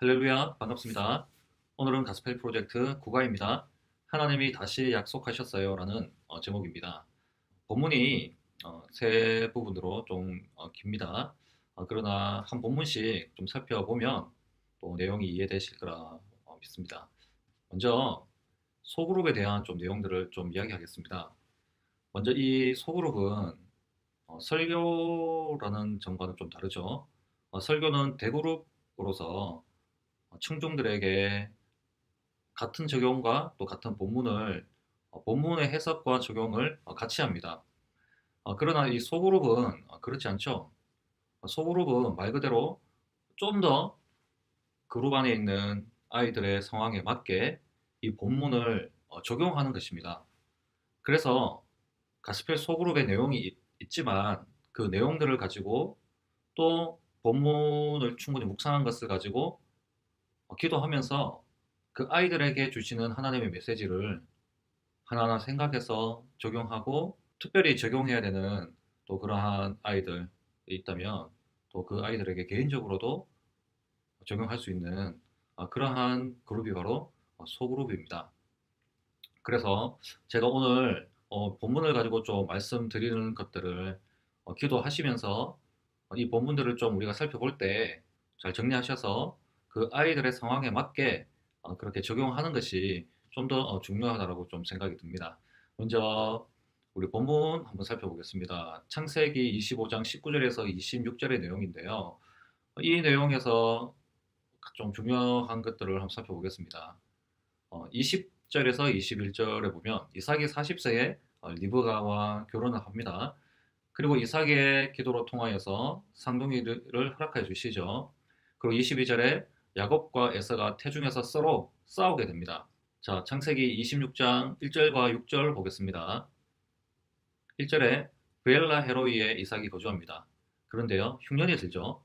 할렐루야, 반갑습니다. 오늘은 가스펠 프로젝트 9가입니다. 하나님이 다시 약속하셨어요 라는 제목입니다. 본문이 세 부분으로 좀 깁니다. 그러나 한 본문씩 좀 살펴보면 또 내용이 이해되실 거라 믿습니다. 먼저 소그룹에 대한 좀 내용들을 좀 이야기하겠습니다. 먼저 이 소그룹은 설교라는 점과는 좀 다르죠. 설교는 대그룹으로서 청중들에게 같은 적용과 또 같은 본문을 본문의 해석과 적용을 같이 합니다. 그러나 이 소그룹은 그렇지 않죠. 소그룹은 말 그대로 좀 더 그룹 안에 있는 아이들의 상황에 맞게 이 본문을 적용하는 것입니다. 그래서 가스펠 소그룹의 내용이 있지만 그 내용들을 가지고 또 본문을 충분히 묵상한 것을 가지고 기도하면서 그 아이들에게 주시는 하나님의 메시지를 하나하나 생각해서 적용하고 특별히 적용해야 되는 또 그러한 아이들이 있다면 또 그 아이들에게 개인적으로도 적용할 수 있는 그러한 그룹이 바로 소그룹입니다. 그래서 제가 오늘 본문을 가지고 좀 말씀드리는 것들을 기도하시면서 이 본문들을 좀 우리가 살펴볼 때 잘 정리하셔서 그 아이들의 상황에 맞게 그렇게 적용하는 것이 좀 더 중요하다고 좀 생각이 듭니다. 먼저 우리 본문 한번 살펴보겠습니다. 창세기 25장 19절에서 26절의 내용인데요. 이 내용에서 좀 중요한 것들을 한번 살펴보겠습니다. 20절에서 21절에 보면 이삭이 40세에 리브가와 결혼을 합니다. 그리고 이삭의 기도로 통하여서 쌍둥이를 허락해 주시죠. 그리고 22절에 야곱과 에서가 태중에서 서로 싸우게 됩니다. 자, 창세기 26장 1절과 6절 보겠습니다. 1절에 브엘라 헤로이에 이삭이 거주합니다. 그런데요, 흉년이 들죠.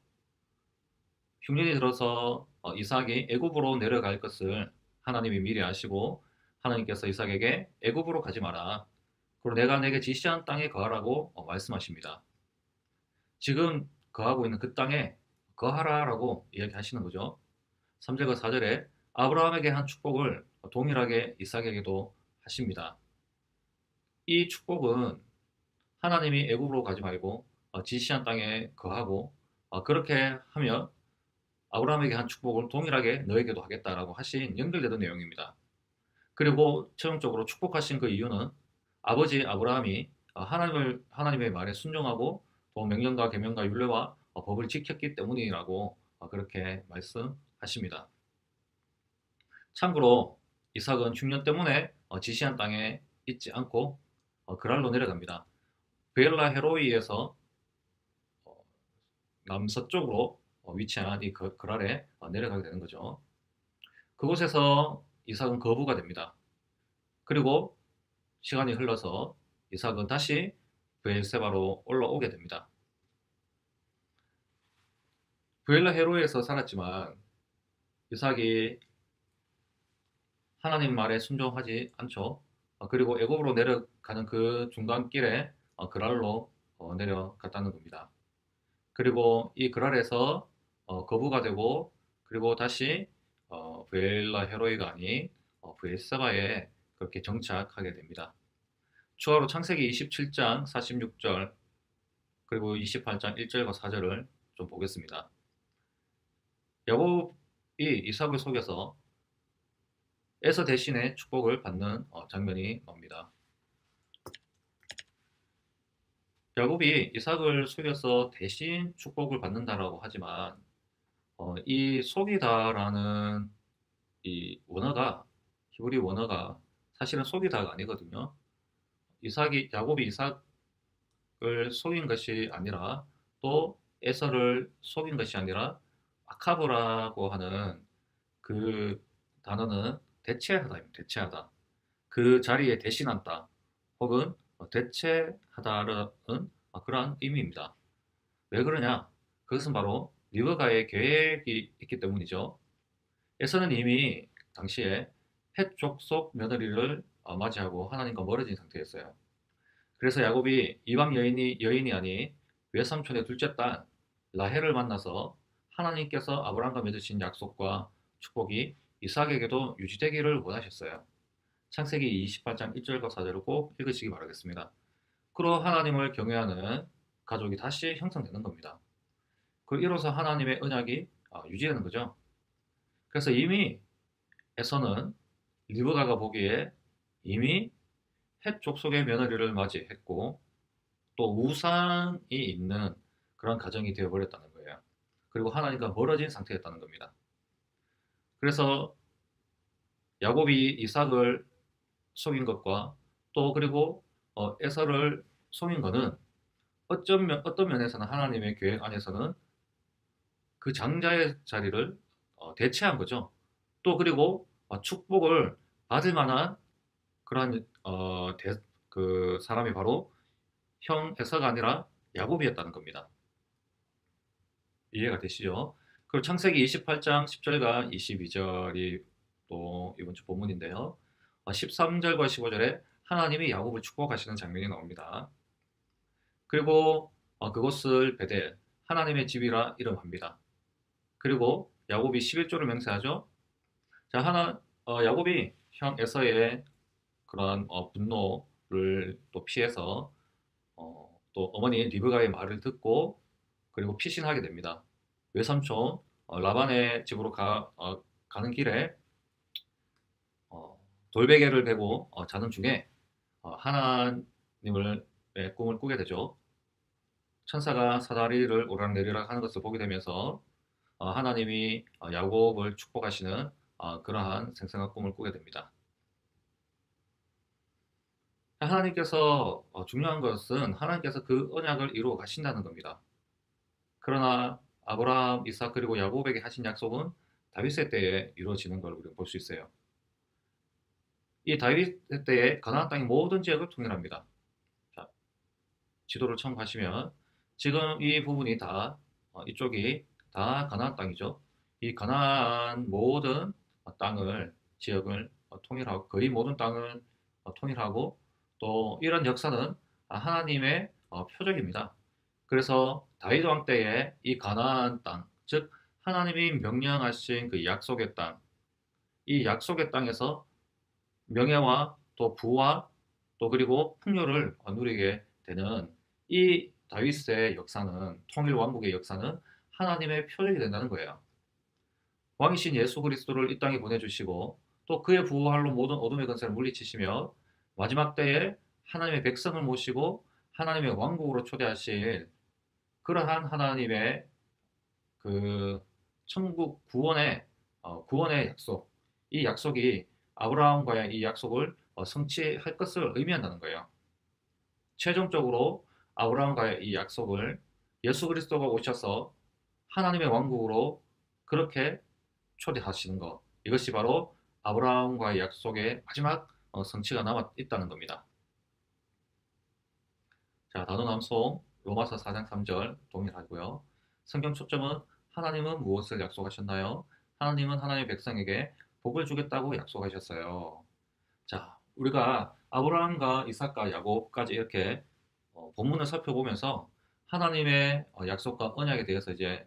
흉년이 들어서 이삭이 애굽으로 내려갈 것을 하나님이 미리 아시고 하나님께서 이삭에게 애굽으로 가지 마라. 그리고 내가 내게 지시한 땅에 거하라고 말씀하십니다. 지금 거하고 있는 그 땅에 거하라라고 이야기하시는 거죠. 3절과 4절에 아브라함에게 한 축복을 동일하게 이삭에게도 하십니다. 이 축복은 하나님이 애굽으로 가지 말고 지시한 땅에 거하고 그렇게 하면 아브라함에게 한 축복을 동일하게 너에게도 하겠다라고 하신 연결되는 내용입니다. 그리고 최종적으로 축복하신 그 이유는 아버지 아브라함이 하나님의 말에 순종하고 또 명령과 계명과 율례와 법을 지켰기 때문이라고 그렇게 말씀하십니다. 참고로 이삭은 흉년 때문에 지시한 땅에 있지 않고 그랄로 내려갑니다. 베엘라 헤로이에서 남서쪽으로 위치한 이 그랄에 내려가게 되는 거죠. 그곳에서 이삭은 거부가 됩니다. 그리고 시간이 흘러서 이삭은 다시 브엘세바로 올라오게 됩니다. 브엘라 헤로에서 살았지만 이삭이 하나님 말에 순종하지 않죠. 그리고 애굽으로 내려가는 그 중간길에 그랄로 내려갔다는 겁니다. 그리고 이 그랄에서 거부가 되고 그리고 다시 브엘라 헤로이가 아닌 브엘세바에 그렇게 정착하게 됩니다. 추가로 창세기 27장 46절 그리고 28장 1절과 4절을 좀 보겠습니다. 야곱이 이삭을 속여서 에서 대신에 축복을 받는 장면이 나옵니다. 야곱이 이삭을 속여서 대신 축복을 받는다라고 하지만 이 속이다라는 이 원어가 히브리 원어가 사실은 속이다가 아니거든요. 야곱이 이삭을 속인 것이 아니라 또 에서를 속인 것이 아니라 아카브라고 하는 그 단어는 대체하다입니다. 대체하다. 그 자리에 대신한다. 혹은 대체하다는 그러한 의미입니다. 왜 그러냐? 그것은 바로 리브가의 계획이 있기 때문이죠. 에서는 이미 당시에 헷 족속 며느리를 맞이하고 하나님과 멀어진 상태였어요. 그래서 야곱이 이방 여인이 아닌 외삼촌의 둘째 딸 라헬을 만나서 하나님께서 아브라함과 맺으신 약속과 축복이 이삭에게도 유지되기를 원하셨어요. 창세기 28장 1절과 4절을 꼭 읽으시기 바라겠습니다. 그로 하나님을 경외하는 가족이 다시 형성되는 겁니다. 그 이로써 하나님의 언약이 유지되는 거죠. 그래서 이미 에서는 리브가가 보기에 이미 헷 족속의 며느리를 맞이했고 또 우상이 있는 그런 가정이 되어버렸다는 거예요. 그리고 하나님과 멀어진 상태였다는 겁니다. 그래서 야곱이 이삭을 속인 것과 또 그리고 에서를 속인 것은 어떤 면에서는 하나님의 계획 안에서는 그 장자의 자리를 대체한 거죠. 또 그리고 축복을 받을 만한 그러한 그 사람이 바로 형 에서가 아니라 야곱이었다는 겁니다. 이해가 되시죠? 그리고 창세기 28장 10절과 22절이 또 이번 주 본문인데요. 13절과 15절에 하나님이 야곱을 축복하시는 장면이 나옵니다. 그리고 그것을 베델, 하나님의 집이라 이름합니다. 그리고 야곱이 11조를 맹세하죠. 자, 야곱이 형 에서의 그런 분노를 또 피해서 또 어머니 리브가의 말을 듣고 그리고 피신하게 됩니다. 외삼촌 라반의 집으로 가는 길에 돌베개를 베고 자는 중에 하나님을 꿈을 꾸게 되죠. 천사가 사다리를 오락내리락 하는 것을 보게 되면서 하나님이 야곱을 축복하시는 그러한 생생한 꿈을 꾸게 됩니다. 하나님께서 중요한 것은 하나님께서 그 언약을 이루어 가신다는 겁니다. 그러나 아브라함, 이삭 그리고 야곱에게 하신 약속은 다윗의 때에 이루어지는 걸 우리가 볼 수 있어요. 이 다윗의 때에 가나안 땅의 모든 지역을 통일합니다. 자, 지도를 참고하시면 지금 이 부분이 다 이쪽이 다 가나안 땅이죠. 이 가나안 모든 땅을 지역을 통일하고 거의 모든 땅을 통일하고 또 이런 역사는 하나님의 표적입니다. 그래서 다윗 왕 때에 이 가나안 땅, 즉 하나님이 명령하신 그 약속의 땅, 이 약속의 땅에서 명예와 또 부와 또 그리고 풍요를 누리게 되는 이 다윗의 역사는 통일 왕국의 역사는 하나님의 표적이 된다는 거예요. 왕이신 예수 그리스도를 이 땅에 보내주시고 또 그의 부활로 모든 어둠의 권세를 물리치시며 마지막 때에 하나님의 백성을 모시고 하나님의 왕국으로 초대하실 그러한 하나님의 그 천국 구원의 약속, 이 약속이 아브라함과의 이 약속을 성취할 것을 의미한다는 거예요. 최종적으로 아브라함과의 이 약속을 예수 그리스도가 오셔서 하나님의 왕국으로 그렇게 초대하시는 것, 이것이 바로 아브라함과의 약속의 마지막 성취가 남아 있다는 겁니다. 자, 단어 남송 로마서 4장 3절 동일하고요. 성경 초점은 하나님은 무엇을 약속하셨나요? 하나님은 하나님의 백성에게 복을 주겠다고 약속하셨어요. 자, 우리가 아브라함과 이삭과 야곱까지 이렇게 본문을 살펴보면서 하나님의 약속과 언약에 대해서 이제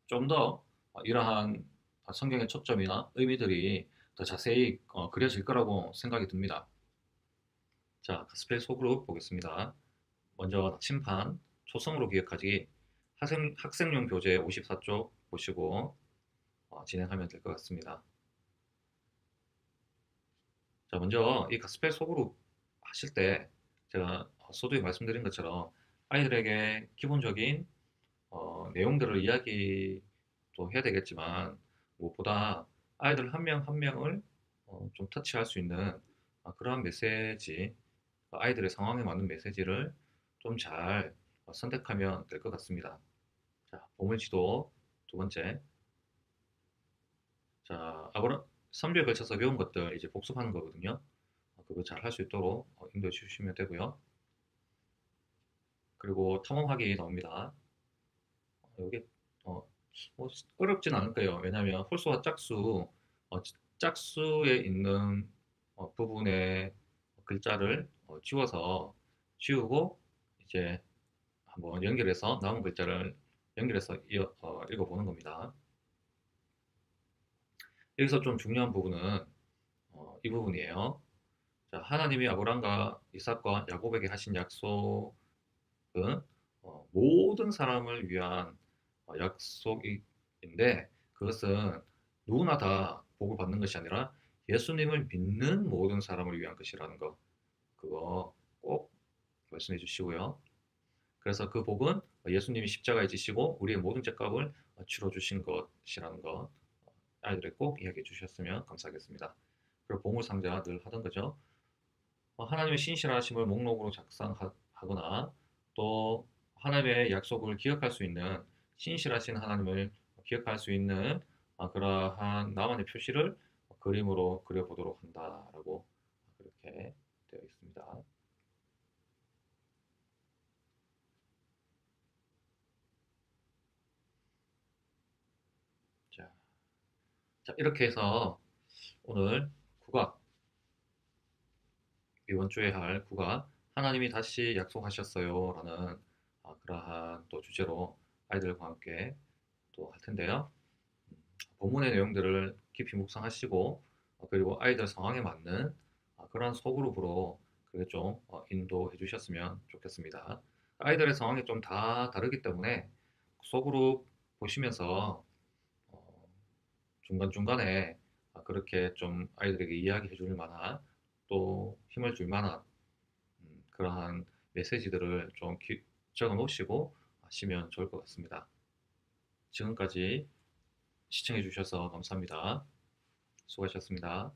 좀 더 이러한 성경의 초점이나 의미들이 더 자세히 그려질 거라고 생각이 듭니다. 자, 스펠 소그룹 보겠습니다. 먼저 나침판, 초성으로 기억하기, 학생용 교재 54쪽 보시고 진행하면 될 것 같습니다. 자, 먼저 이 가스펠 소그룹 하실 때 제가 서두에 말씀드린 것처럼 아이들에게 기본적인 내용들을 이야기도 해야 되겠지만 무엇보다 아이들 한 명 한 명을 좀 터치할 수 있는 그러한 메시지, 아이들의 상황에 맞는 메시지를 좀 잘 선택하면 될 것 같습니다. 자, 보물지도 두 번째. 자, 3주에 걸쳐서 배운 것들 이제 복습하는 거거든요. 그거 잘 할 수 있도록 인도해 주시면 되고요. 그리고 탐험하기 나옵니다. 이게 뭐 어렵진 않을 거예요. 왜냐하면 홀수와 짝수에 있는 부분의 글자를 지우고 이제 한번 연결해서 남은 글자를 연결해서 읽어보는 겁니다. 여기서 좀 중요한 부분은 이 부분이에요. 자, 하나님이 아브라함과 이삭과 야곱에게 하신 약속은 모든 사람을 위한 약속인데 그것은 누구나 다 복을 받는 것이 아니라 예수님을 믿는 모든 사람을 위한 것이라는 거 그거 꼭 말씀해 주시고요. 그래서 그 복은 예수님이 십자가에 지시고 우리의 모든 죄값을 치러 주신 것이라는 것 아이들에게 꼭 이야기해 주셨으면 감사하겠습니다. 그리고 보물상자 늘 하던 거죠. 하나님의 신실하심을 목록으로 작성하거나 또 하나님의 약속을 기억할 수 있는 신실하신 하나님을 기억할 수 있는 그러한 나만의 표시를 그림으로 그려보도록 한다라고 그렇게 되어 있습니다. 자, 이렇게 해서 오늘 국악 이번 주에 할 국악 하나님이 다시 약속하셨어요라는 그러한 또 주제로 아이들과 함께 또 할 텐데요. 본문의 내용들을 깊이 묵상하시고 그리고 아이들 상황에 맞는 그러한 소그룹으로 그렇게 좀 인도해 주셨으면 좋겠습니다. 아이들의 상황이 좀 다 다르기 때문에 소그룹 보시면서 어, 중간중간에 그렇게 좀 아이들에게 이야기해 줄 만한 또 힘을 줄 만한 그러한 메시지들을 좀 적어 놓으시고 하시면 좋을 것 같습니다. 지금까지 시청해 주셔서 감사합니다. 수고하셨습니다.